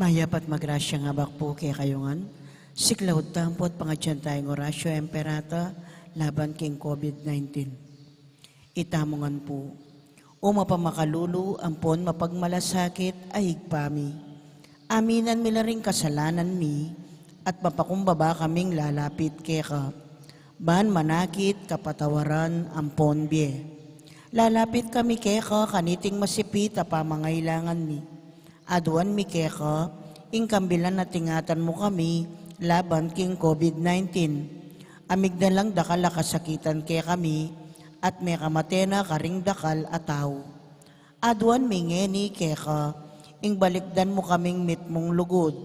Mayapat magrasya nga bakpo kay kayungan, siklawod tampot pangadyan tayong orasyo emperata laban king COVID-19. Itamongan po, o mapamakalulu ampon mapagmalasakit ay higpami. Aminan mi ring kasalanan mi, at mapakumbaba kaming lalapit keka. Ban manakit kapatawaran ampon bie. Lalapit kami keka kaniting masipit a pamangailangan mi. Aduan mi keka, ingkambilan na tingatan mo kami laban king COVID-19. Amig na lang dakal kasakitan kaya kami at may kamatena karing dakal ataw. Aduan mi ngeni keka, ing balikdan mo kaming mitmong lugod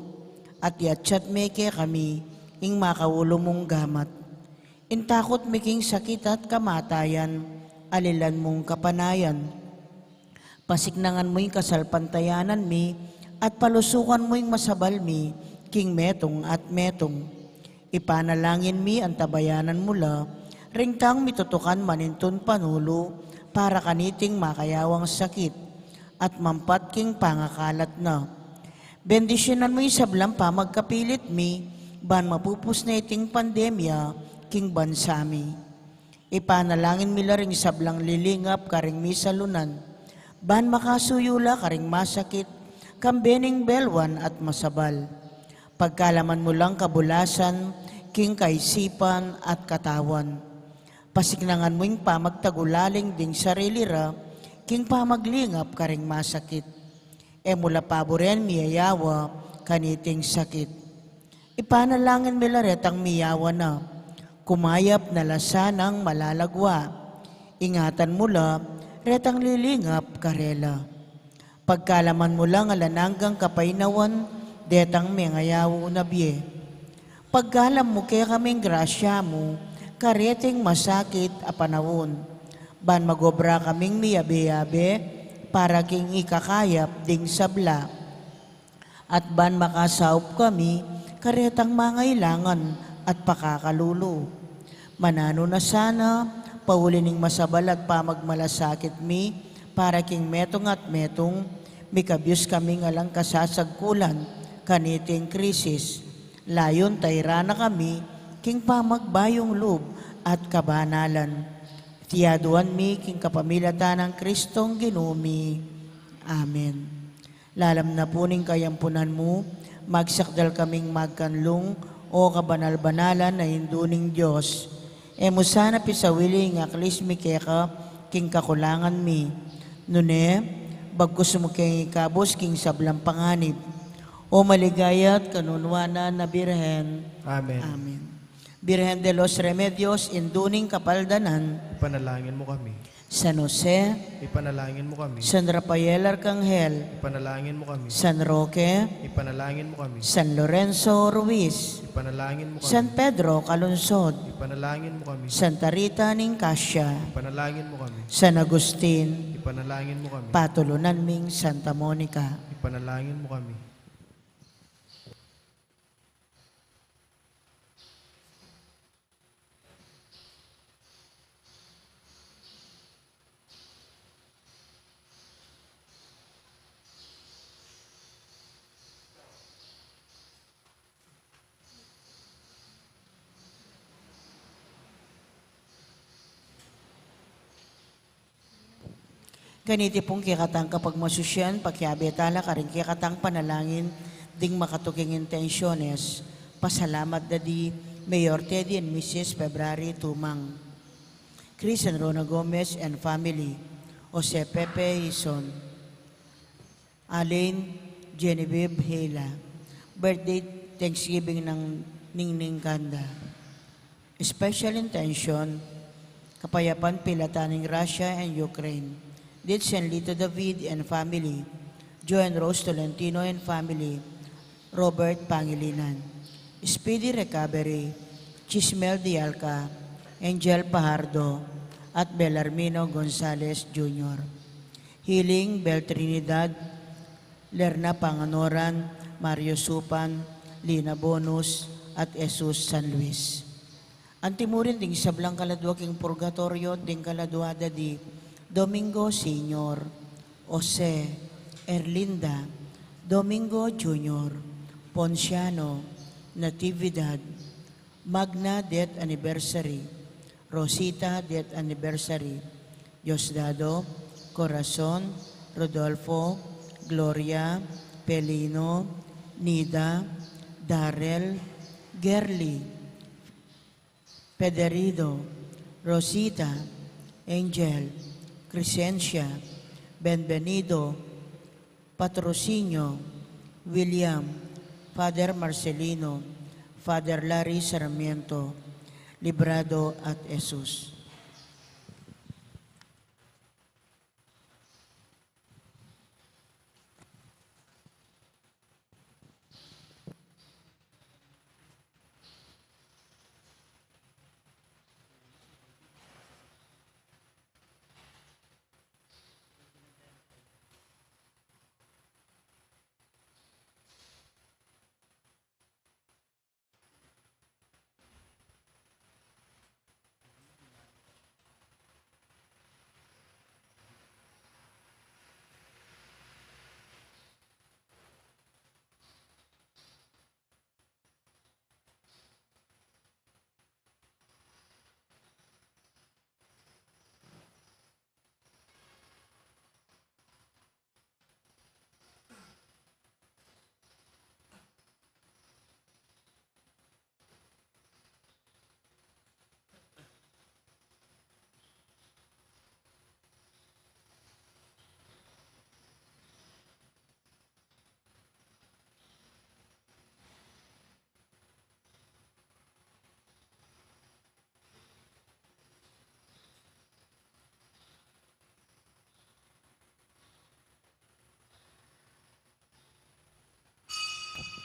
at yatsyat me kaya kami ing makaulo mong gamat. Intakot mi king sakit at kamatayan, alilan mong kapanayan. Pasiknangan mo yung kasalpantayanan mi, at palusukan mo yung masabal mi, king metong at metong. Ipanalangin mi ang tabayanan mula, ringkang mitutukan maninton panulo, para kaniting makayawang sakit, at mampat king pangakalat na. Bendisyonan mo yung sablang pamagkapilit mi, ban mapupus na iting pandemya, king bansami. Ipanalangin mi ring sablang lilingap karing misalunan, ban makasuyula karing masakit, kambening belwan at masabal. Pagkalaman mo lang kabulasan, king kaisipan at katawan. Pasignangan mo yung pamagtagulaling ding sarili ra, king pamaglingap karing masakit. E mula paboren miyayawa, kaniting sakit. Ipanalangin milaret ang miyawa na, kumayap na lasanang malalagwa. Ingatan mula, retang lilingap karela. Pagkalaman mo lang alananggang kapainawan, detang mengayaw na biye. Pagkalam mo kaya kaming grasya mo, kareting masakit a panawon. Ban magobra kaming miyabe-yabe, para king ikakayap ding sabla. At ban makasaup kami, karetang mangailangan at pakakalulo. Manano na sana, paulining masabal at pamagmalasakit mi, para king metong at metong, mikabyos kaming alang kasasagkulan, kaniting krisis. Layon tayrana kami, king pamagbayong loob at kabanalan. Tiyaduan mi, king kapamilatan ng Kristong ginumi. Amen. Lalam na puning kayampunan mo, magsakdal kaming magkanlong, o kabanal-banalan na hinduning Diyos. Emo sana pisawili nga aklis mi keka, king kakulangan mi. Nune, bagkus mo king ikabos, king sablang panganib. O maligayat kanunwana na Birhen. Amen. Amen. Birhen de los Remedios, induning kapaldanan. Ipanalangin mo kami. San Jose, Ipanalangin mo kami. San Rafael Arcangel, Ipanalangin mo kami. San Roque, Ipanalangin mo kami. San Lorenzo Ruiz, Ipanalangin mo kami. San Pedro Calungsod, Ipanalangin mo kami. Santa Rita Nicasia, Ipanalangin mo kami. San Agustin, Ipanalangin mo kami. Patulunan ming Santa Monica. Ipanalangin mo kami. Ganiti pong kikatang kapag masusyan, pakyabetala karing kikatang panalangin, ding makatuking intensyones, pasalamat na di Mayor Teddy and Mrs. February Tumang, Chris and Rona Gomez and family, Jose Pepe Hison, Alain Genevieve Hela, birthday Thanksgiving ng Ningning Kanda. Special intention, kapayapan pilataning Russia and Ukraine. Ditch and Lito David and family, Joe and Rose Tolentino and family, Robert Pangilinan. Speedy recovery, Chismel Dialca, Angel Pajardo, at Belarmino Gonzales Jr. Healing, Bel Trinidad, Lerna Panganoran, Mario Supan, Lina Bonus, at Jesus San Luis. Antimurin ding sablang kaladwa king purgatorio, ding kaladuada di Domingo Senior, Jose, Erlinda, Domingo Junior, Ponciano, Natividad, Magna Death Anniversary, Rosita Death Anniversary, Diosdado, Corazon, Rodolfo, Gloria, Pelino, Nida, Darrell, Gerly, Pederido, Rosita, Angel, Crescencia, Benvenido, Patrocinio, William, Father Marcelino, Father Larry Sarmiento, Librado at Jesus.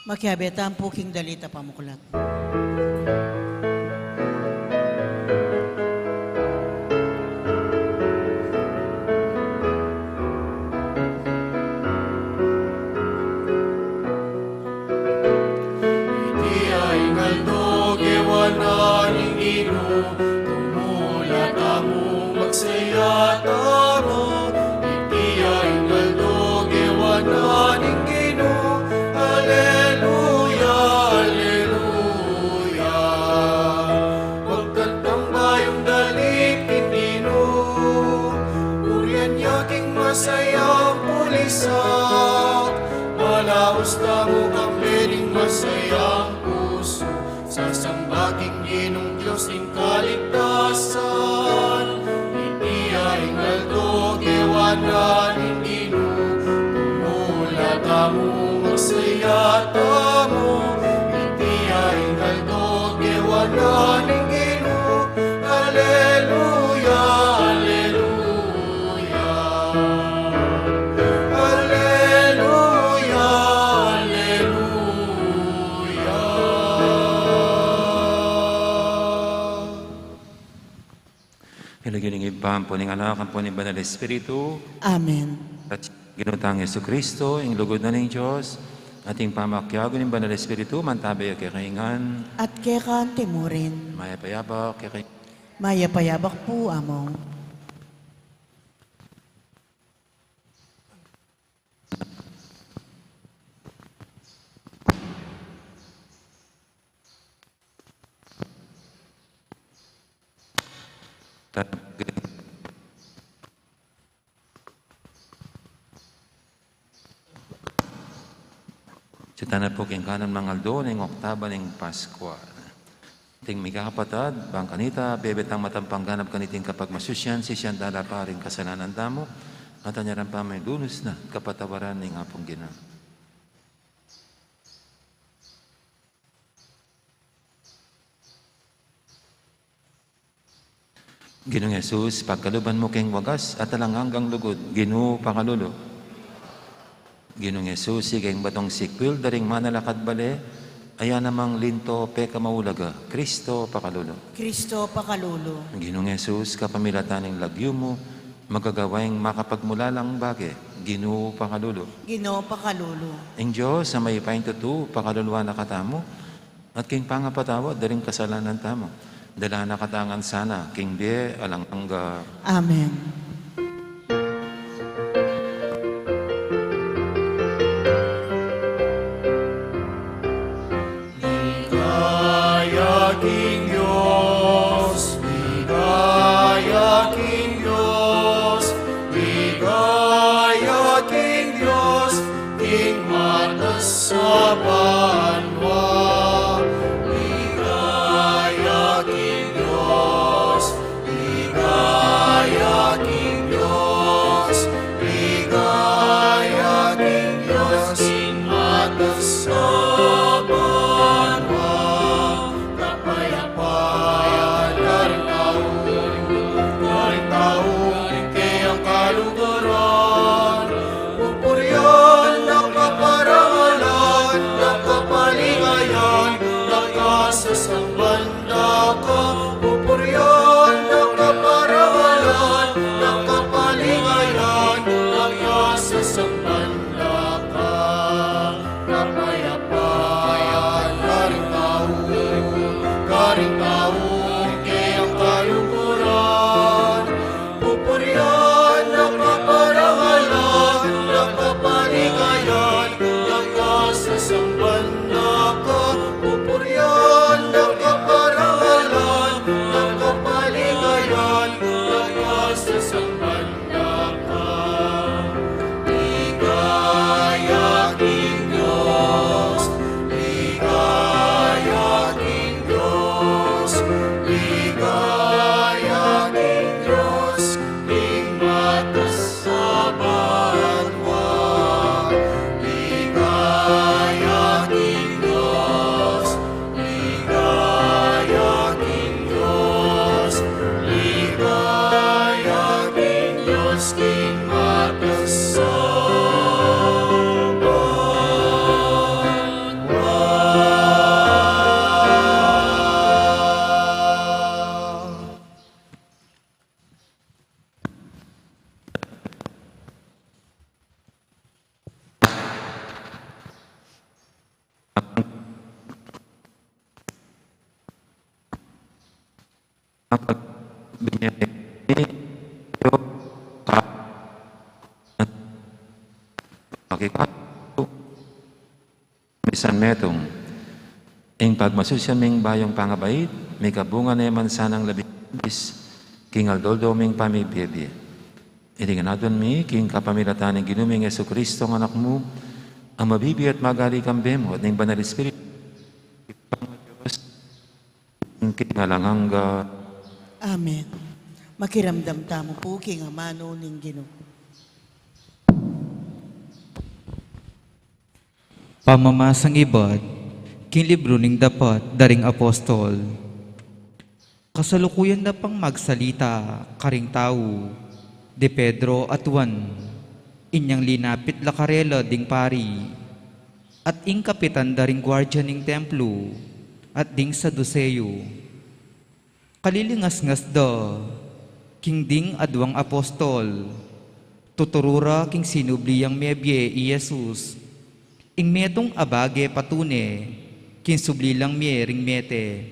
Makiabetan po king dalita pamuklat. Iti ay ngaldo gewananing Ginoo, tumulat amo magsaya tamo. Iti ay ngaldo gewananing Ginoo, Alleluia, Alleluia. Pagkatang bayong dalit Ginoo, urian yaking masayang pulisak. Malaos tamo kang piling masayang puso, sasambaging Ginong Diyos ing kaligtasan. Iti ay ngaldo gewananing Ginoo, tumulat amo magsaya tamo. Iti ay ngaldo gewananing Ginoo, Alleluia, Alleluia. Alleluia, Alleluia. Hilagin ng ibang po ng anak, ang po ng Banal Espiritu, Amen. at ginutang Yesu Kristo, ang lugod na ng Diyos, ating pamakyago ng Banal Espiritu, mantabay at kakaingan, At kekan timurin. maya payabak, kakaingan. Mayapayabak po among. Sita na po keng kanan mangaldo ng oktaba ng Paskwa. Ting may kakapatad, bang kanita, bebetang matampang ganap kaniting kapag masusyan, sisyan dala pa rin kasalanan damo, at anyaran pa may lunos na kapatawaran ng apong gina. Ginong Jesus, pagkaluban mo keng wagas at alang hanggang lugod, Ginoo pakalulo. Ginong Jesus, sigeng batong sikwil, daring manalakad bale, aya namang linto peka maulaga, Kristo pakalulo. Kristo pakalulo. Ginong Jesus, kapamilatan ng lagyo mo, magagawaing makapagmulalang bagay, Ginoo pakalulo. Ginoo pakalulo. Ang Diyos sa may paintutu, pakaluluwa na katamo, at king pangapatawa, daring kasalanan tamo. Dala na katangan sana, king biye, alang angga. Amen. Ligaya King Diyos, ligaya King Diyos, ligaya King Diyos, King matas sa banwa. Ligaya King Diyos, ligaya King Diyos, ligaya King Diyos, King matas sa banwa. Kapayapaan na rin taon, kay ang kalugaran. Pupuryan na kaparangalan, Misan metong, ing pagmasusyan ming bayong pangabait, may kabunga naman sanang labis, king aldoldoming pamibiyebye. Ilingan natin mi, king kapamilatan ng ginuming Yesu Kristo ng anak mo, ang mabibi at magali kang bemo at ng banal Espiritu, king alangangga. Amen. Makiramdam tamo po, king amano ning Ginoo. Pamamasang ibad, king libro ning dapat daring apostol. Kasalukuyan na pang magsalita, karing tao, de Pedro at Juan, inyang linapit lakarela ding pari, at ing kapitan daring gwardya ning templo, at ding saduseyo. Kalilingas-ngas da, king ding adwang apostol, tuturura king sinubliyang mebye i Jesus, ing metong abage patune, kin sublilang miering mete.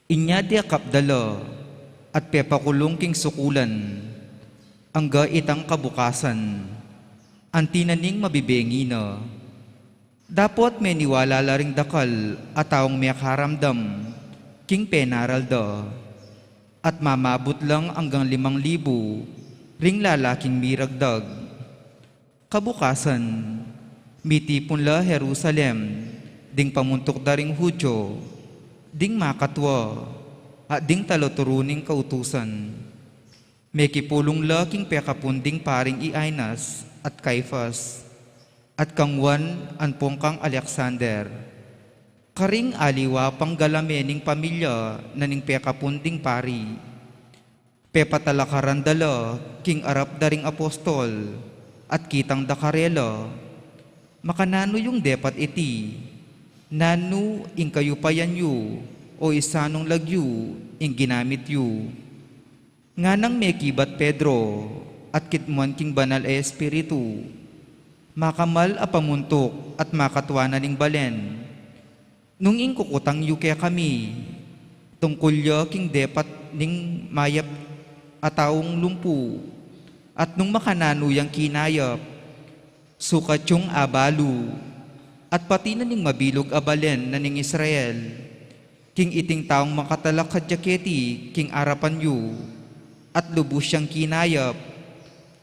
Inya di kapdala, at pepakulong king sukulan, angga itang kabukasan, antinaning mabibengi na. Dapat may niwala laring dakal, at taong may karamdam, king penaral da, at mamabot lang hanggang 5,000, ring lalaking miragdag. Kabukasan, mitipon la Jerusalem, ding pamuntok daring Hudyo, ding makatwa, at ding taloturuning kautusan. May kipulong la king pekapunding paring Iainas at Caiphas, at kangwan anpong kang Alexander. Karing aliwa pang galamening pamilya na ning pekapunding pari. Pepatalakaran dala king arap daring apostol, at kitang dakarela, makanano yung depat iti, nanu ing kayo payan yu, o isanong lagyu ing ginamit yu. Nga nang may kibat Pedro, at kitmuan king banal e Espiritu, makamal a pamuntok at makatwanan ning balen. Nung ing kukutang yu kaya kami, tungkulya king depat ning mayap ataong lumpu, at nung makanano yang kinayap, sukat yung abalu, at pati na ning mabilog abalen na ning Israel, king iting taong makatalak kadjaketi, king arapan yu, at lubos siyang kinayap,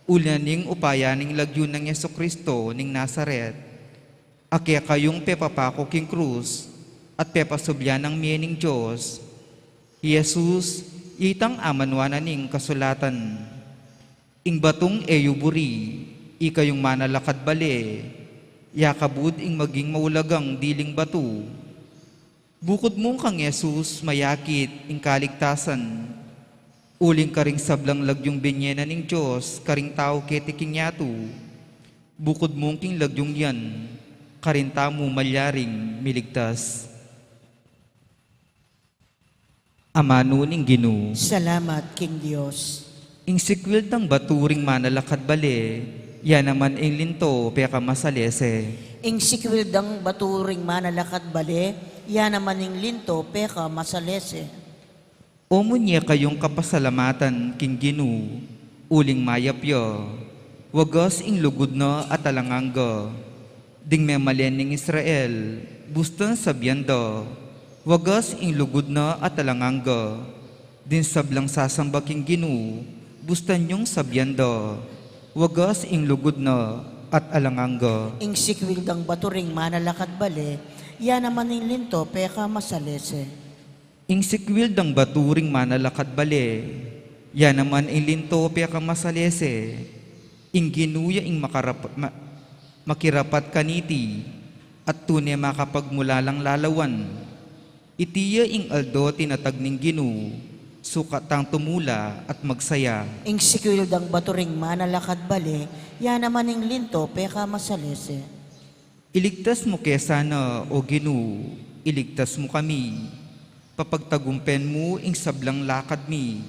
ulan ning upaya ning lagyo ng Yesu Kristo ning Nazaret, akya kayong pepapako king krus, at pepasubyan ng miyening Diyos, Jesus, itang amanwana ning kasulatan, ing batong eyuburi, ikayong manalakad bale, yakabud ing maging maulagang diling batu. Bukod mong kang Jesus mayakit ing kaligtasan, uling karing sablang lagyong benyena ning Diyos, karing tao ketiking yato. Bukod mong king lagyong yan, karing tamo malyaring miligtas. Amano ning Ginoo, Salamat, King Diyos. ing sikwil tang baturing manalakad bale, yan naman ing linto peka masalese. Ing sikwildang baturing manalakad bale, yan naman ing linto peka masalese. Umunya kayong kapasalamatan king Ginoo, uling mayapyo, wagas ing lugod na at alangangga, ding memalen ning Israel, bustan sabyanda, wagas ing lugod na at alangangga, din sablang sasamba king Ginoo, bustan yung sabyanda, wagas ing lugod na at alangangga. Ing sikwildang baturing manalakad bale, yan naman ing linto peka masalese. Ing sikwil dang baturing manalakad bale, yan naman ing linto peka masalese, ing ginuya ing makirapat kaniti, at tunay makapagmulalang lalawan. Itiya ing aldo tinatag ning Ginoo, sukat tang tumula at magsaya. Ing sikwildang baturing manalakad bale, yan naman ing linto peka masalese. Iligtas mo kesana, o Ginoo, iligtas mo kami. Papagtagumpen mo ing sablang lakad mi.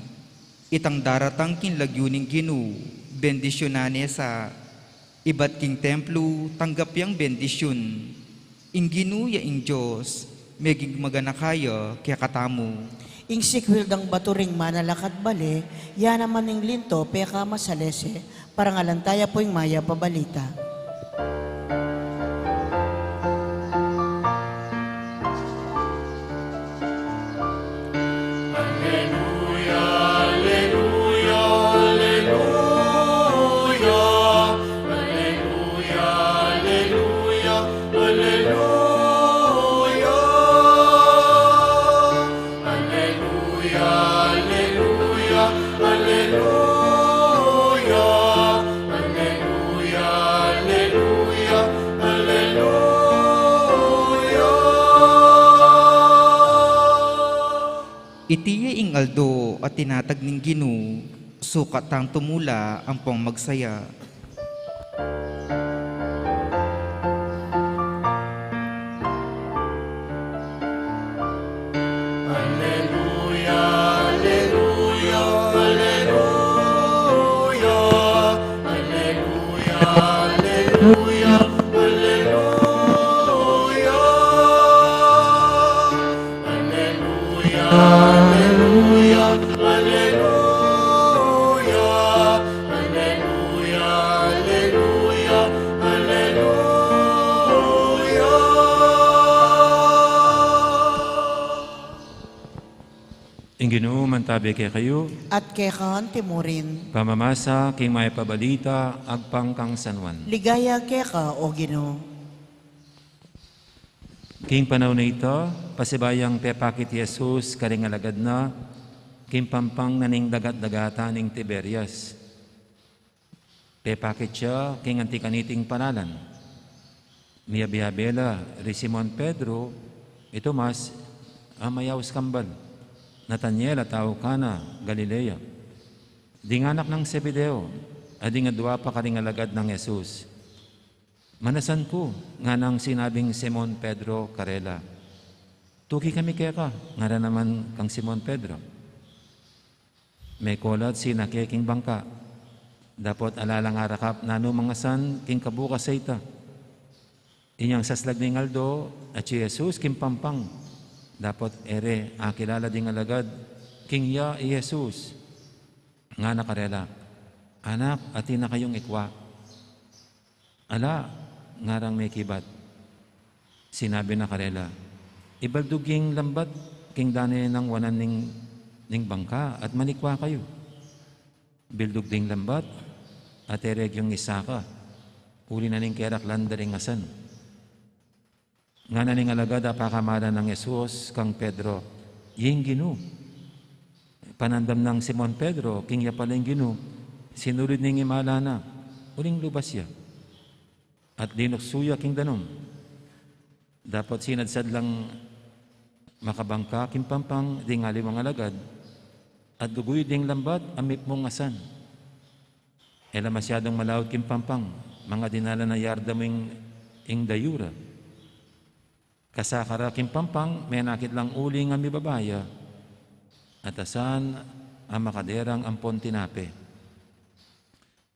Itang daratang kinlagyo ning Ginoo, bendisyonane sa iba't king templo, tanggap yang bendisyon. ing ginuya ing Diyos, meging maganakaya kaya katamu. Ing sikwil dang baturing manalakat bale, yan naman ing linto peka masalese, parangalantaya po ing maya pabalita. Itiya ing aldo at tinatag ning Ginu, sukat tang tumula ang pong magsaya. Ing Ginoo mantabi kay kayo, At kekan timurin, pamamasa king may pabalita agpang kang sanwan. ligaya keka o Ginoo. King panahon na ito, pasibayang pepakit Jesus karingalagad na, king pampang naning dagat-dagata ning Tiberias. Pepakit siya king antikaniting panalan. Mia Bihabela, ri Simon Pedro, ito mas amayaws kambal. Nathaniel at tao Kana, Galilea. Dinganak ng Zebedeo, adi nga dua pa karingalagad ng Jesus. Manasan ko, nga nang sinabing Simon Pedro Karela. Tuki kami kaya ka, nga na naman kang Simon Pedro. May kolat si nakeking bangka. Dapat alalang arakap nano mga san, king kabukas sa ita. Inyang saslag ni Aldo, at si Jesus king pampang. Dapat ere, akilala ding alagad, king ya i Jesus. Nga nakarela, anak, ati na kayong ikwa. Ala, ngarang may kibat. Sinabi na karela, ibalduging lambat, king dani ng wanan ning bangka, at manikwa kayo. Bildug ding lambat, at ereg yung isaka, uli na ning kerak landaring asan. Nga naning alagad apakamalan ng Jesus kang Pedro, ying Ginoo. Panandam ng Simon Pedro, king ya pala yung Ginoo, sinulid ning imala na, uling lubas ya. At dinuksuya king danom. Dapat sinadsad lang makabangka king pampang ding alimang alagad, at guguy ding lambat amip mong asan. Ela masyadong malawad king pampang, mga dinala na yarda mo ing dayura. Kasakara king pampang, may nakit lang uli nga mi babaya, at asan ang makaderang ampon tinape.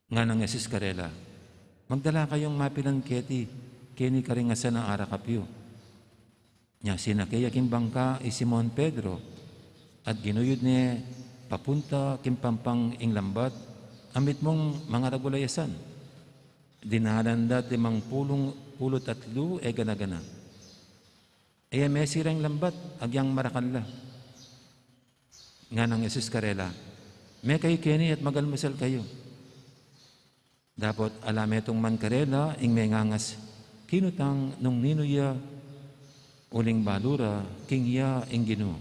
Nga ng Jesus Karela, magdala kayong mapilan keni karingasan ang arakapyo. Nya sinakaya king bangka i Simon Pedro, at ginuyod ni papunta king pampang ing lambat, amit mong mga ragulayasan. Dinahalandat 50 pulot at lu e ganagana. Ay may sirang lambat, agyang marakalla. Nga ng Jesus Karela, may kayo kini at magalmusal kayo. Dapat alam itong man karela, ing may ngangas, kinutang nung ninuya, uling balura, king ya ing Ginoo.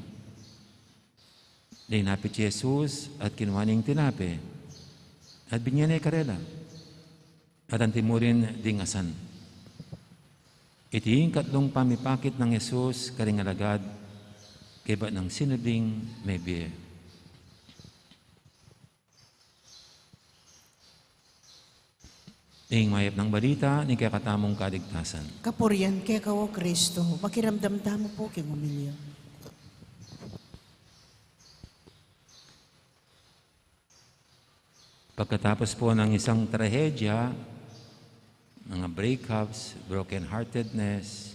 Dinapit si Jesus at kinuhaning tinape, at binyan ay karela, at antimurin dingasan. Iti yung katlong pamipakit ng Jesus karingalagad, kiba ng sinabing may biye. Ing mayap ng balita, ni kakatamong kaligtasan. Kapurian keka o Kristo, makiramdam tamo po king umilyo. Pagkatapos po ng isang trahedya, mga breakups, broken-heartedness,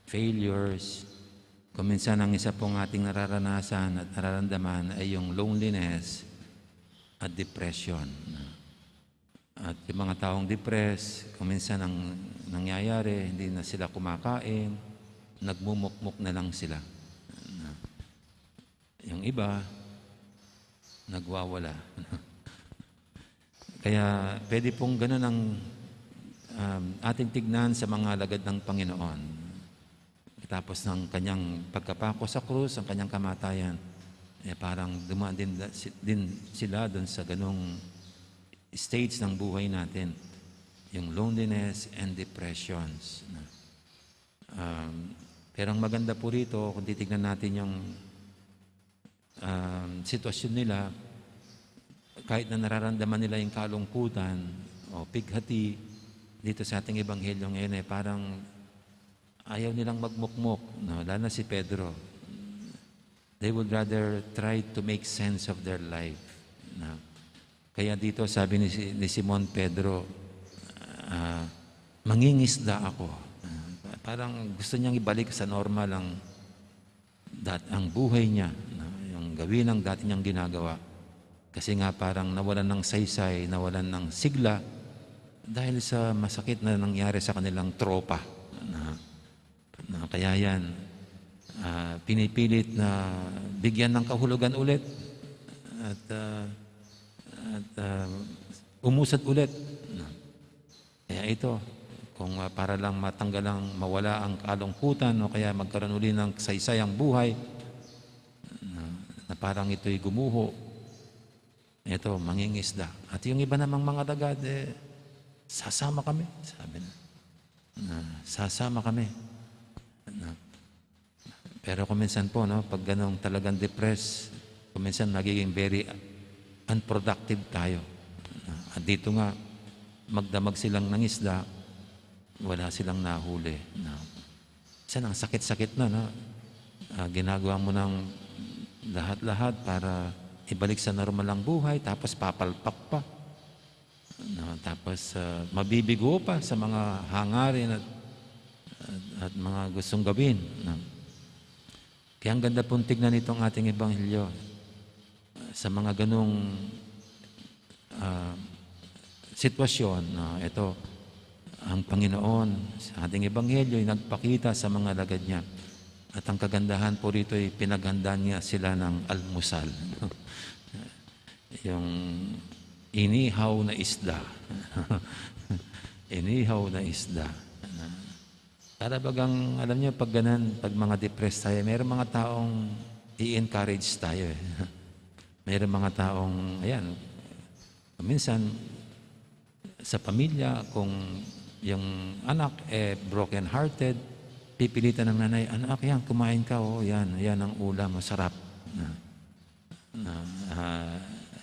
failures. Kung minsan ang isa pong ating nararanasan at nararamdaman ay yung loneliness at depression. At yung mga taong depressed, kung minsan ang nangyayari, hindi na sila kumakain, nagmumukmuk na lang sila. Yung iba, nagwawala. Kaya pwede pong ganun ang ating tignan sa mga alagad ng Panginoon. Tapos ng kanyang pagkapako sa krus, ang kanyang kamatayan, parang dumaan din sila doon sa ganung stage ng buhay natin. Yung loneliness and depressions. Pero ang maganda po rito, kung titignan natin yung sitwasyon nila, kahit na nararamdaman nila yung kalungkutan o pighati dito sa ating ebanghelyo ngayon, parang ayaw nilang magmukmok, no? Lalo na si Pedro. They would rather try to make sense of their life. No? Kaya dito sabi ni Simon Pedro, mangingisda ako. Parang gusto niyang ibalik sa normal ang buhay niya, no? Yung gawin ang dati niyang ginagawa. Kasi nga parang nawalan ng saysay, nawalan ng sigla dahil sa masakit na nangyari sa kanilang tropa. Kaya yan, pinipilit na bigyan ng kahulugan ulit at umusad ulit. Kaya ito, kung para lang matanggalang mawala ang kalungkutan o kaya magkaroon uli ng saysayang buhay na parang ito'y gumuho, ito, mangingisda. At yung iba namang mga dagad, sasama kami, sabi na. Sasama kami. Pero kung minsan po, no, pag ganong talagang depressed, kung minsan nagiging very unproductive tayo. At dito nga, magdamag silang ng isda, wala silang nahuli. Minsan ang sakit-sakit na, no? Ginagawa mo ng lahat-lahat para ibalik sa normal ang buhay, tapos papalpak pa. Tapos mabibigo pa sa mga hangarin at mga gustong gawin. Kaya ang ganda pong tignan itong ating ebanghelyo sa mga ganong sitwasyon. Ito, ang Panginoon sa ating ebanghelyo ay nagpakita sa mga alagad niya. At ang kagandahan po rito ay pinaghandaan niya sila ng almusal. Yung inihaw na isda. Inihaw na isda. Para bagang, alam niyo, pag ganan, pag mga depressed tayo, mayroong mga taong i-encourage tayo. Mayroong mga taong, ayan, minsan, sa pamilya, kung yung anak broken-hearted, pipilitan ng nanay, anak, yan, kumain ka, yan ang ulam, masarap.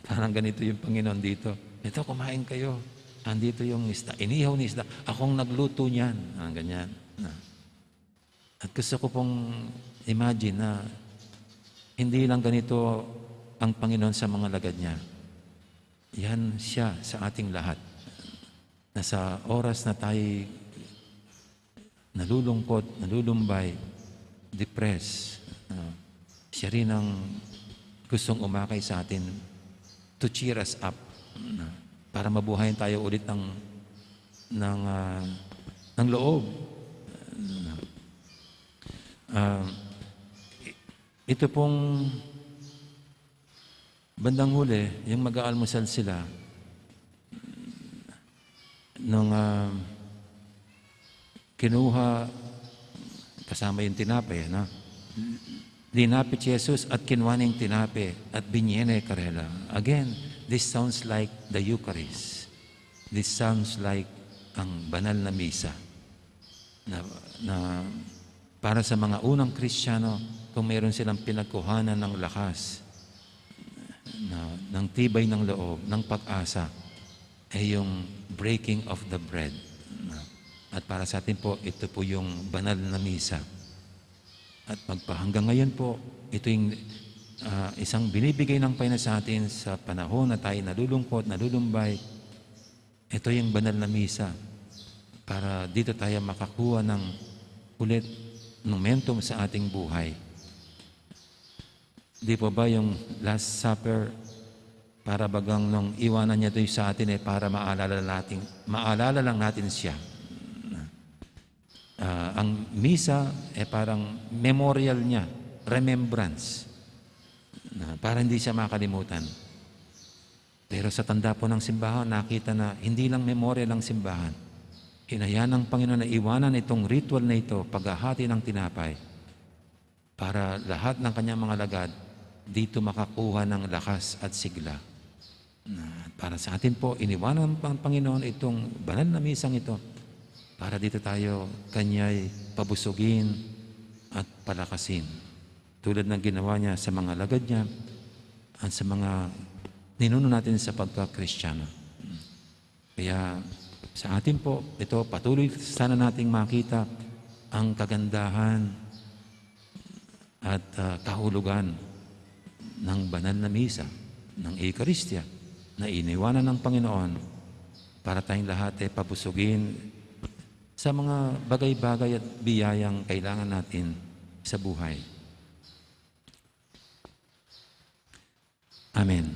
Parang ganito yung Panginoon dito. Ito, kumain kayo. Andito yung isda. Inihaw ni isda. Akong nagluto niyan. Ganyan. At gusto ko pong imagine na hindi lang ganito ang Panginoon sa mga lagad niya. Yan siya sa ating lahat. Na sa oras na tayo nalulungkot, nalulumbay, depressed, siya rin ang gustong umakay sa atin to cheer us up para mabuhayin tayo ulit ng loob. Ito pong bandang huli, yung mag-aalmusal sila nung kinuha kasama yung tinape, no? Linapit si Jesus at kinuha ng tinape at binyene karela. Again, this sounds like the Eucharist. This sounds like ang banal na misa. Na para sa mga unang Kristiyano, kung meron silang pinagkuhanan ng lakas, ng tibay ng loob, ng pag-asa, ay yung breaking of the bread. At para sa atin po, ito po yung banal na misa. At hanggang ngayon po, ito yung isang binibigay ng Panginoon sa atin sa panahon na tayo nalulungkot, nalulumbay. Ito yung banal na misa para dito tayo makakuha ng ulit momentum sa ating buhay. Di po ba yung Last Supper, para bagang nung iwanan niya ito sa atin para maalala lang natin siya. Ang misa parang memorial niya, remembrance, para hindi siya makalimutan. Pero sa tanda po ng simbahan, nakita na hindi lang memorial ang simbahan. Hinayaan ng Panginoon na iwanan itong ritual na ito, paghahati ng tinapay, para lahat ng kanyang mga lagad dito makakuha ng lakas at sigla. Para sa atin po, iniwanan ng Panginoon itong banal na misang ito para dito tayo kanya'y pabusugin at palakasin. Tulad ng ginawa niya sa mga lagad niya at sa mga ninuno natin sa pagka-Kristiyano. Kaya sa atin po, ito patuloy sana nating makita ang kagandahan at kahulugan ng banal na misa, ng Eucharistia, na iniwanan ng Panginoon para tayong lahat pabusugin sa mga bagay-bagay at biyayang kailangan natin sa buhay. Amen.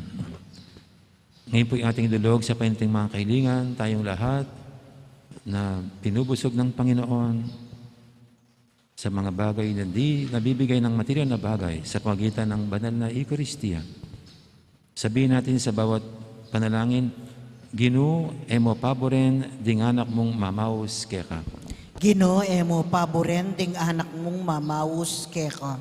Ngayon po yung ating dulog sa painting mga kailingan, tayong lahat na pinubusog ng Panginoon sa mga bagay na di nabibigay ng material na bagay sa pagitan ng banal na Eucharistia. Sabihin natin sa bawat panalangin, Ginoo, emo paboren ding anak mong mamaus keka. Ginoo, emo paboren ding anak mong mamaus keka.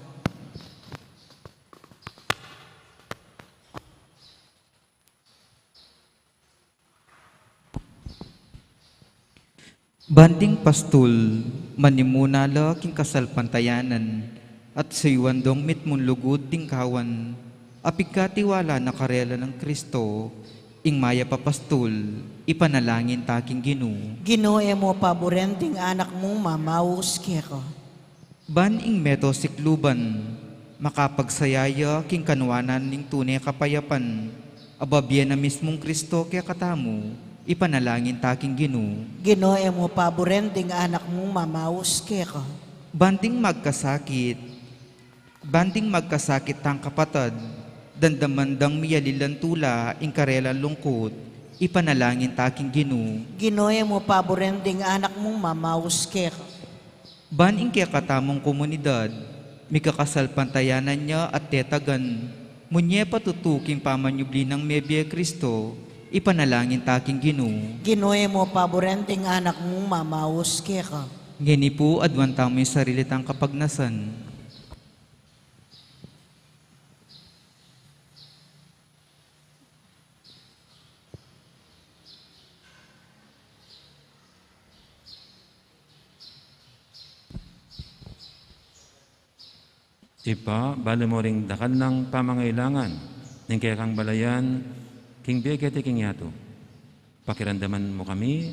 Banding pastul, manimunala king kasalpantayanan, at saywandong mitmun lugod ding kawan, apigkatiwala na karela ng Kristo, ing maya papastul, ipanalangin taking Ginoo. Ginoo, emo paboren ding anak mong mamaus keka. Ban ing meto sikluban, makapagsayaya king kanwanan ning tunay kapayapan, ababyan na mismong Kristo kaya katamu, ipanalangin taking Ginoo. Ginoo, emo paboren ding anak mong mamaus keka. Banding magkasakit tang kapatad, dandamandang miyalilan tula, ing karelan lungkot, ipanalangin taking Ginoo. Ginoo, emo paboren ding anak mong mamaus keka. Ban ing kaya katamong komunidad, mikakasalpantayanan niya at tetagan, munye patutuking pamanyubli ng Mebye Kristo, ipanalangin taking Ginoo. Ginoo, emo paboren ding anak mong mamaus keka. Ngeni po adwantang may sarilitang kapagnasan. Ipa, bali mo ring dakal ng pamangailangan, ng kaya kang balayan, king bigati king yato. Pakiramdaman mo kami,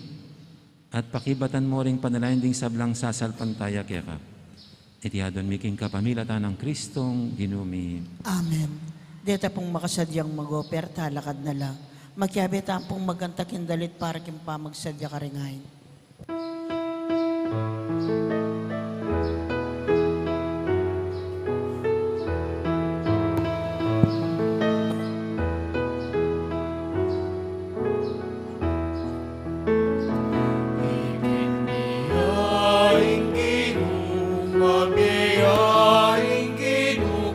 at pakibatan mo ring panalain ding sablang sasalpantaya kaya ka. Itiyadon miking kapamilatan ng Kristong ginumi. Amen. Deta pong makasadyang mag-oper, talakad na lang. Magkabit ang pong magantakin dalit para kimpa magsadya karingayin.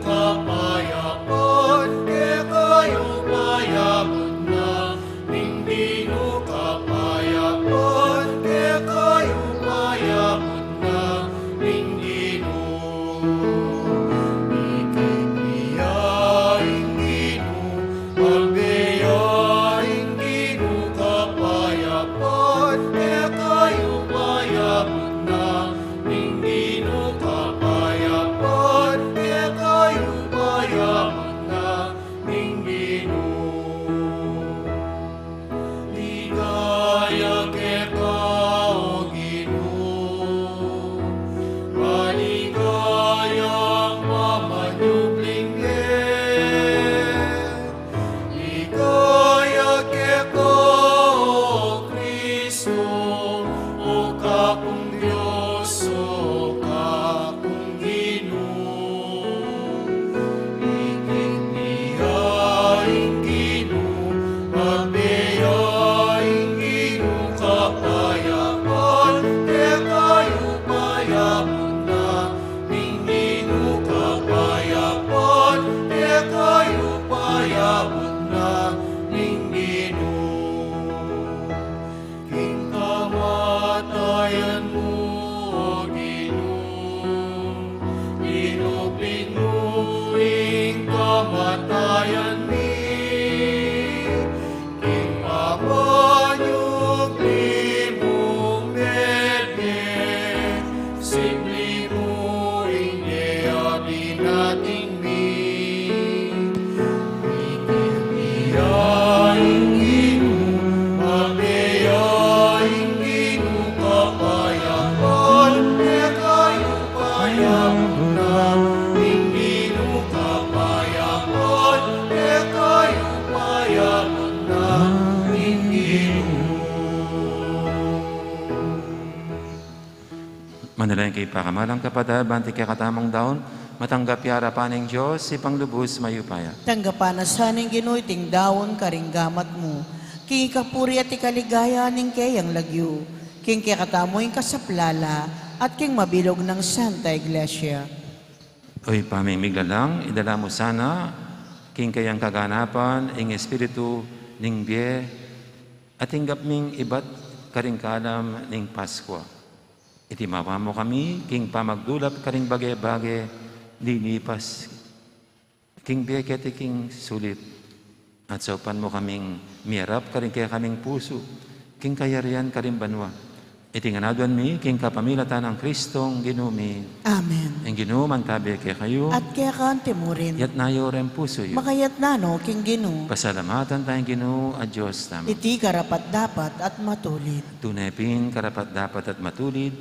Kapayapon, ke kayo Manalayan kay pakamalang kapada, banti kay katamang daon, matanggap yara pa ng Diyos, ipang lubos mayupaya. Tanggapan na saning Ginoy ting dawon karinggamat mo. King ikapuri at ikaligaya ning kayang lagyo. King kikatamoy kasaplala at king mabilog ng Santa Iglesia. Oy, pamimigla lang, idala mo sana, king kayang kaganapan, ing espiritu, ning biye, at hinggap ming iba't karingkalam ning Paskwa. Itimawa mo kami, king pamagdulap karing bagay-bagay, lilipas, king biye kete king sulit, at saupan mo kaming miyarap karing kaya kaming puso, king kayarian karing banwa. Itinganaduan mi, king kapamilatan ng Kristong ginumi. Amen. Ang ginuman tabi kay kayo, At kaya kante mo rin. yat nayo rin puso yun. Makayat na no, King Gino. Pasalamatan tayong Ginoo at Diyos namin. Iti karapat dapat at matulid. Tunaypin, karapat dapat at matulid,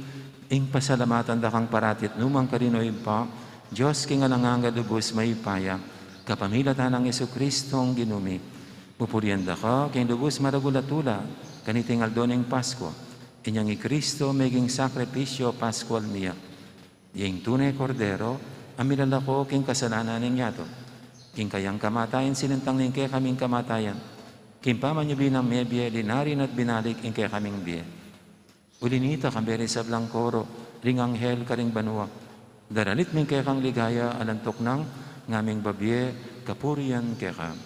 ing pasalamatan da kang paratit numang karinoy pa, Diyos king alanganga lubos may paya, kapamilatan ng Yesu-Kristong ginumi. Pupurian da ka, king lubos maragulatula, kaniting aldoning Pasko, inyang i-Kristo meging sakripisyo Pascual niya. Yung tunay kordero, amilala ko king kasalanan ng yato. King kayang kamatayan, sinintang ning kaya kaming kamatayan. King pamanyubi ng mebye, linarin at binalik ing kaya kaming biye. Ulinita kamberi sa blangkoro, ring anghel karing banwa. Daralit ming kaya kang ligaya, alantok ng ngaming babye, kapurian kaya kam.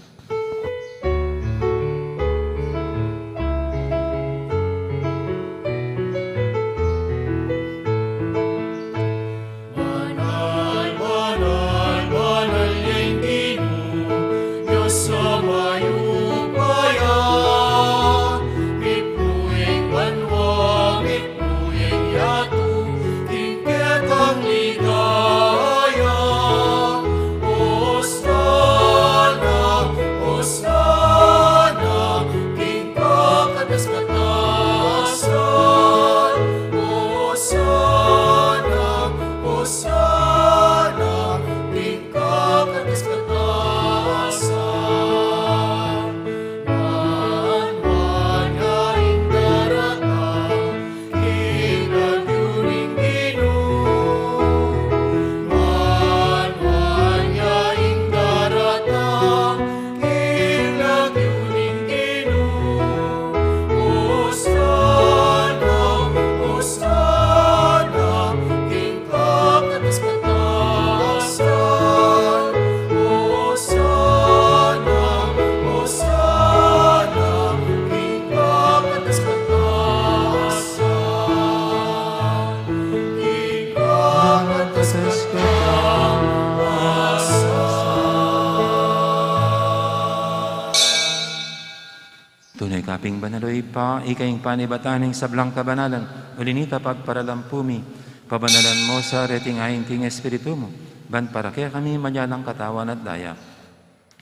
Tunay kaping banaloy pa, ikayong panibataning sablang kabanalan, ulinita pagparalampumi, pabanalan mo sa retingayin king espiritu mo, ban para kaya kami manyalang katawan at daya,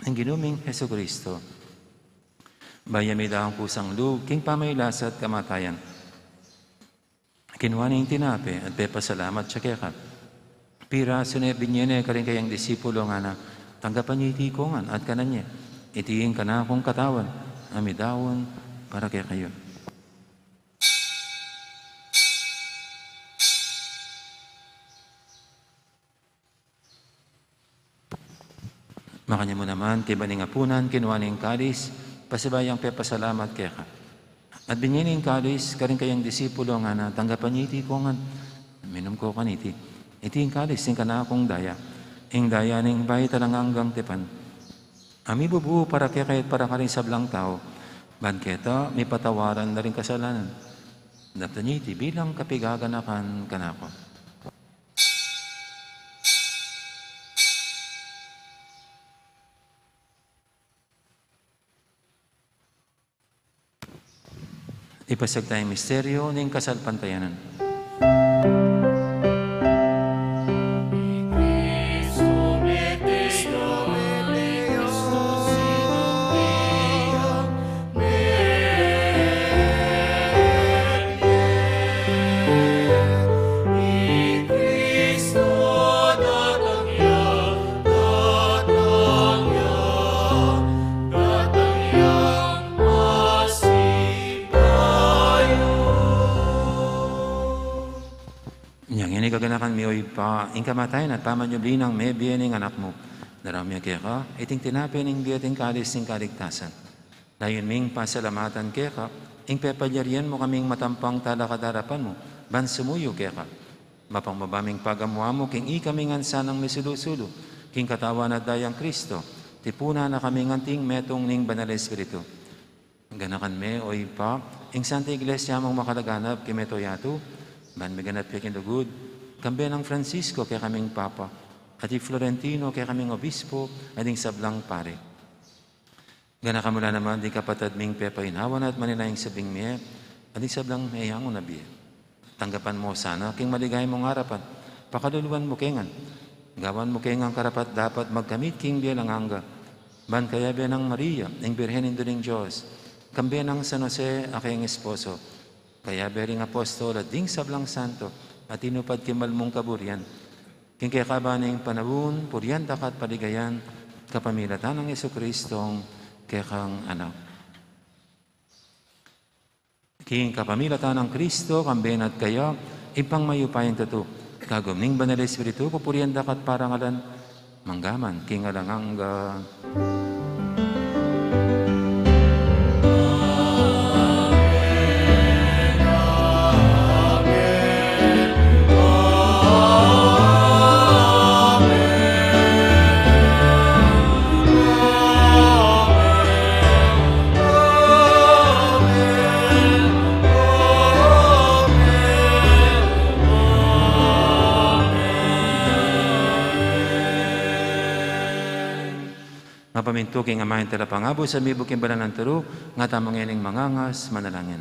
ang ginuming Heso Kristo. Bayami daang pusang lug, king pamaylas at kamatayan. Kinuha niyang tinape at pepasalamat siya kaya ka. Pira sunebin niya karing kayang disipulo nga na, tanggapan niyo itikongan at kanan niya, itiing ka na akong katawan, amidawon para kaya kayo. Makanya mo naman, tiba ning apunan, kinuha ning kalis, pasibayang pepasalamat kaya ka. At binyan ning kalis, karing kayang disipulo nga na, tanggapan niyo iti kongan, minum ko kaniti. Iti yung kalis, ing ka na akong daya. Ing daya ning bayi talang hanggang tipan. Ami bubu para kaya kahit para ka rin sablang tao, banketa, may patawaran na rin kasalanan. Dapat niyo iti bilang kapigaganakan kanako. Ipasag tayong misteryo ng kasalpantayanan. Yang ini kaganakan mi oy pa ing kamatayan at pamanyubli ng may biyening anak mo. Darami kaya ka, iting tinapin ing biyating kalis ng kaligtasan. Layon ming pasalamatan kaya ka, ing pepalyarian mo kaming matampang talakadarapan mo, ban sumuyo kaya ka. Mapangmabaming pagamuha mo, king ikaming ansa ng misilusulo, king katawan at dayang Kristo, tipuna na kaming anting metong ning banal Espiritu. Ganakan me oy pa, ing Santa Iglesia mong makalaganap kimeto yato, ban meganat pekin dugud, kambe ng Francisco kaya kaming Papa, at Florentino kaya kaming Obispo, at ing sablang pare. Ganakamula naman di kapatad ming pepainawan at manilayang sabing miye, at ing sablang mayang unabiye. Tanggapan mo sana, king maligay mong harapan, pakaluluan mo kengan, gawan mo kengang karapat dapat magkamit king biya lang hangga, ban kaya biya ng Maria, ing Birhen induling Diyos, kambe ng San Jose aking esposo, kaya bering apostol at ding sablang santo, at inupad kimal mong kaburian. King kaya kabaning panahon, puriyan dakat paligayan, kapamilatan ng Jesucristong kaya kang anak. King kapamilatan ng Kristo, kamben at kaya, ipang mayupayan tato, kagumning banal Espiritu, pupuriyan dakat parangalan, manggaman, king alangangga. Mapaminto king amahin tala pangabo sa mibuking balan ng turo, nga tamang ining mangangas, manalangin.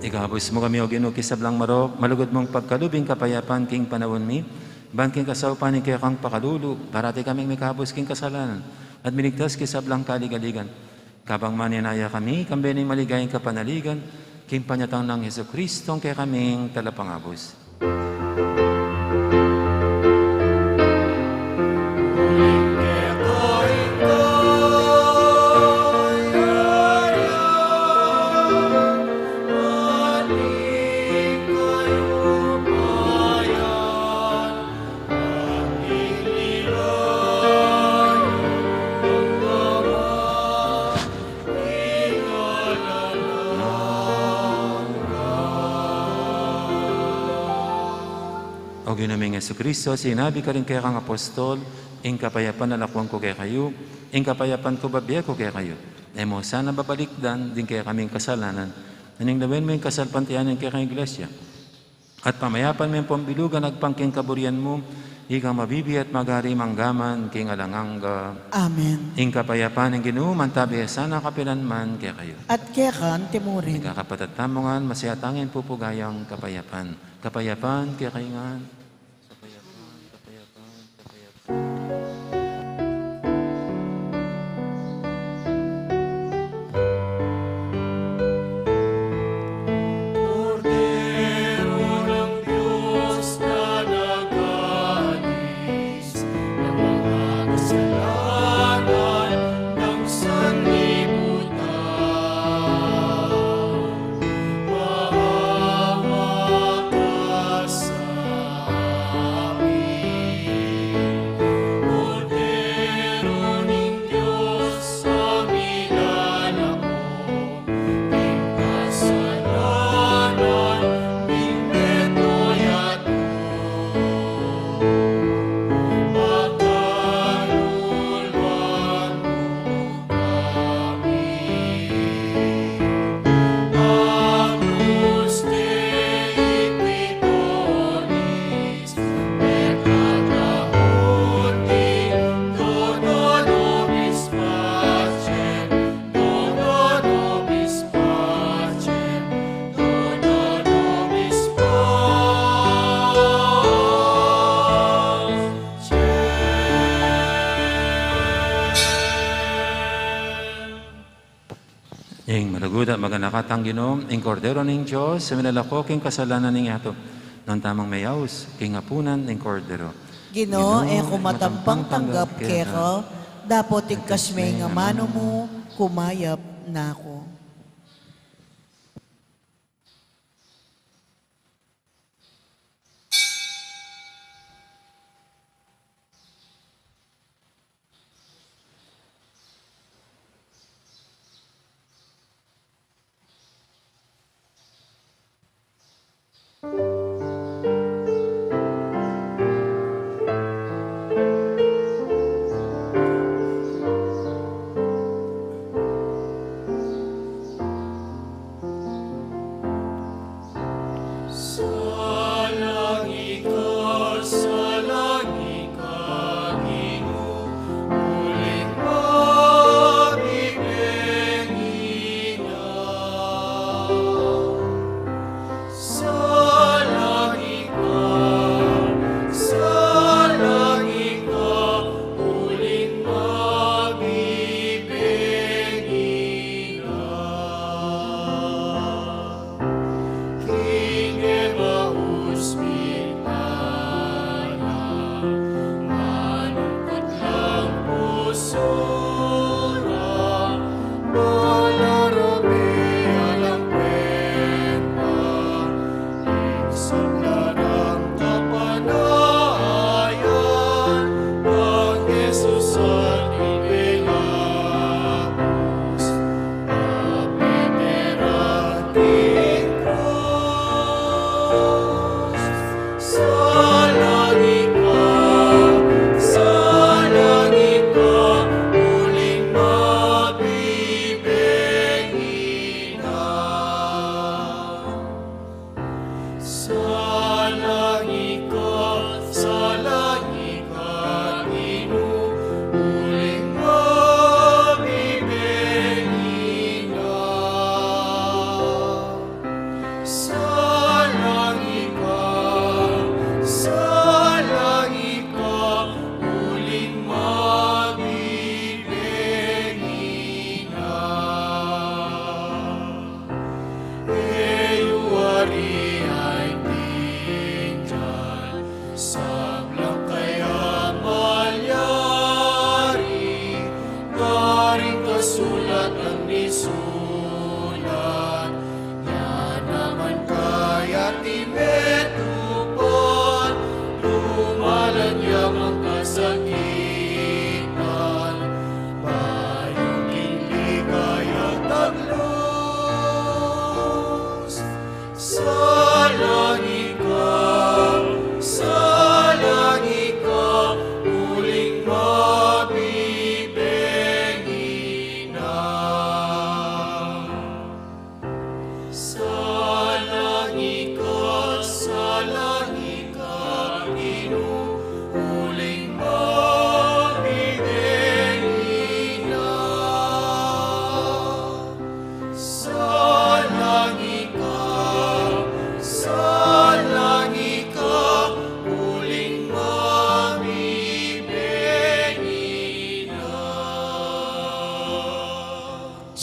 Ikabos mo kami o ginukisablang marok, malugod mong pagkalubing kapayapan king panahon mi, ban king kasaupan ni kaya kang pakalulu, parati kaming mikabos king kasalanan, at minigtas kisablang kaligaligan. Kabang maninaya kami, kambening maligayang kapanaligan, king panyatang ng Jesucristong kaya kaming talapangabos. O ginaming Jesucristo, sinabi ka rin kaya kang apostol, ing kapayapan nalakwang ko kaya kayo, ing kapayapan ko babiya ko kaya kayo. Emo, sana babalikdan din kaya kaming kasalanan, naning lawin mo yung kasalpantianan kaya kang iglesia. At pamayapan mo yung pambilugan, nagpangking kaburian mo, ikaw mabibi at magari manggaman, king alanganga. Amen. Ing kapayapaan ng ginuman tabi sana kapilanman kaya kayo. At kekan timurin. Ikakapatatamongan, masiyatangin pupugayang kapayapan. Kapayapan kaya kayo nga. Kordero ng Diyos na nag-aalis ng mga kasalanan ng sanlibutan. Maawa ka sa amin. Kordero ng Diyos sa minanako, ing kasalanan, ing petoyato. Pagkaluluan mo kami. Agnus Dei Quitoris, peccatorunti, dono nobis pacem, dono nobis pacem, dono nobis pacem. Ing malaguda maganakatang ginom, ing kordero ng Diyos, sa minalako king kasalanan ng yato, ng tamang mayaws, king apunan ng kordero. Gino, kumatampang tanggap keko, dapat tigkas may nga mano mo, kumayap na ako.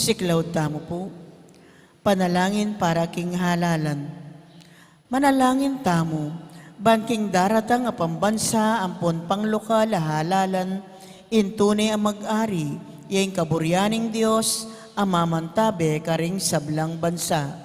Siklaw tamo po. Panalangin para king halalan. Manalangin tamo, bangking daratang a pambansa ampon panglokal halalan, intune ang mag-ari, yung kaburyaning Diyos, amamantabe karing sablang bansa.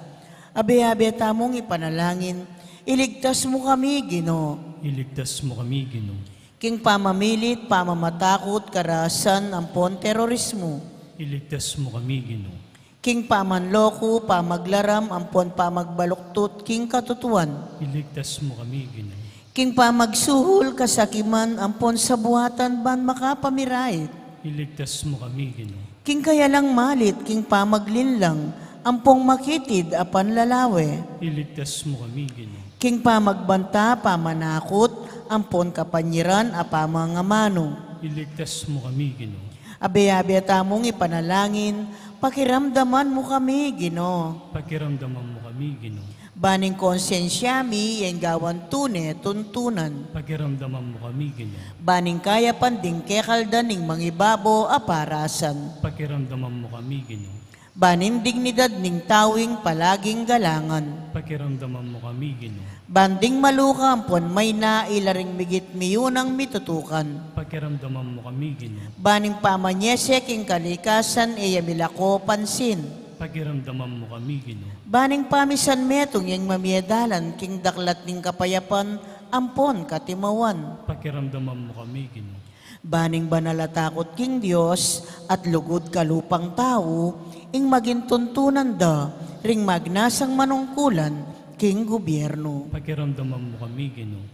Abe-abe tamong ipanalangin, iligtas mo kami, Ginoo. Iligtas mo kami, Ginoo. King pamamilit, pamamatakot, karahasan, ampon terorismo. Iligtas mo kami, Ginoo. King pamanloko, pamaglaram, ampon pamagbaluktot, king katutuan. Iligtas mo kami, Ginoo. King pamagsuhol, kasakiman, ampon sa buhatan, ban makapamirait. Iligtas mo kami, Ginoo. King kaya lang malit, king pamaglinlang, ampong makitid, apan lalawe. Iligtas mo kami, Ginoo. King pamagbanta, pamanakot, ampon kapanyiran, apamangamano. Iligtas mo kami, Ginoo. Abe-abe tamong ipanalangin, pakiramdaman mo kami, Ginoo. Pakiramdaman mo kami, Ginoo. Baning konsensyami, yung gawan tune, tuntunan. Pakiramdaman mo kami, Ginoo. Baning kaya panding kekaldan ning mangibabo aparasan. Pakiramdaman mo kami, Ginoo. Baning dignidad ning tawing palaging galangan. Pakiramdaman mo kami, Ginoo. Banding maluka ampon may nailaring migit miyunang mitutukan. Pakiramdaman mo kami, Ginoo. Baning pamanyese king kalikasan milako pansin. Pakiramdaman mo kami, Ginoo. Baning pamisan metong yung mamiedalan king daklat ning kapayapan ampon katimawan. Pakiramdaman mo kami, Ginoo. Baning banalatakot king Diyos at lugod kalupang tao, ing maging tuntunan da, ring magnasang manungkulan, king gobyerno. Pakiramdaman mo kami, Ginoo.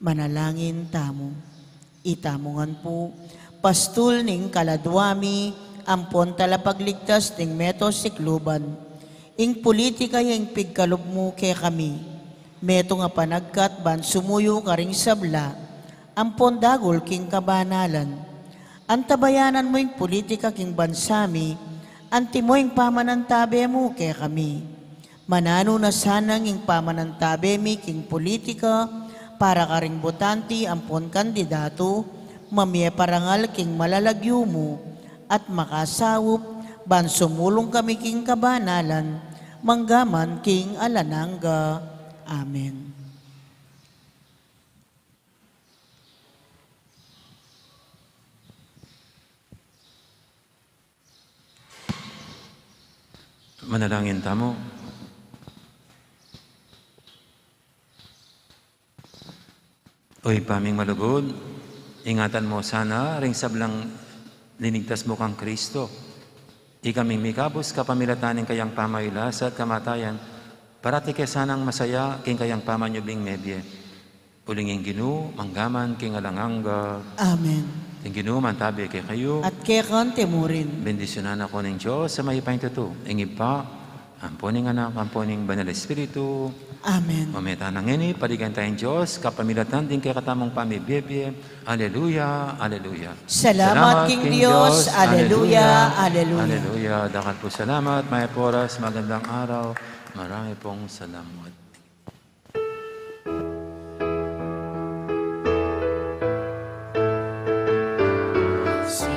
Manalangin tamo, itamongan po, pastul ning kaladwami, ampon talapagligtas ning meto sikluban, ing politika yung pigkalob mo ke kami, meto nga panagkat ban sumuyo karing sabla, ampon dagol king kabanalan. Antabayanan mo yung politika king bansami, anti mo yung pamanantabe mo kaya kami. Manano na sanang yung pamanantabe mi king politika, para karing botanti ampon kandidato, mamye parangal king malalagyo mo, at makasawop, ban sumulong kami king kabanalan, manggaman king alananga. Amen. Manalangin tamo. Uy, paming malugod, ingatan mo sana ring sablang linigtas mo kang Kristo. Ikaming mikabos kapamilatanin kayang pamaylas at kamatayan, parati kay sanang masaya king kayang pamanyubing medye. Ulingin Ginoo, manggaman king alanganga. Amen. King Ginoo, mantabi kay kayo. At kaya kang temurin. Bendisyonan ako ng Diyos sa mahipain tuto. Ingib pa, amponing anak, amponing banal espiritu. Amen. Mameta ng ini, paligan tayong Diyos, kapamilatan din kay katamong pamibibye. Aleluya, aleluya. Salamat King Diyos. Aleluya, aleluya. Aleluya. Dakal po salamat, may poras, magandang araw. Marami pong salamat. Si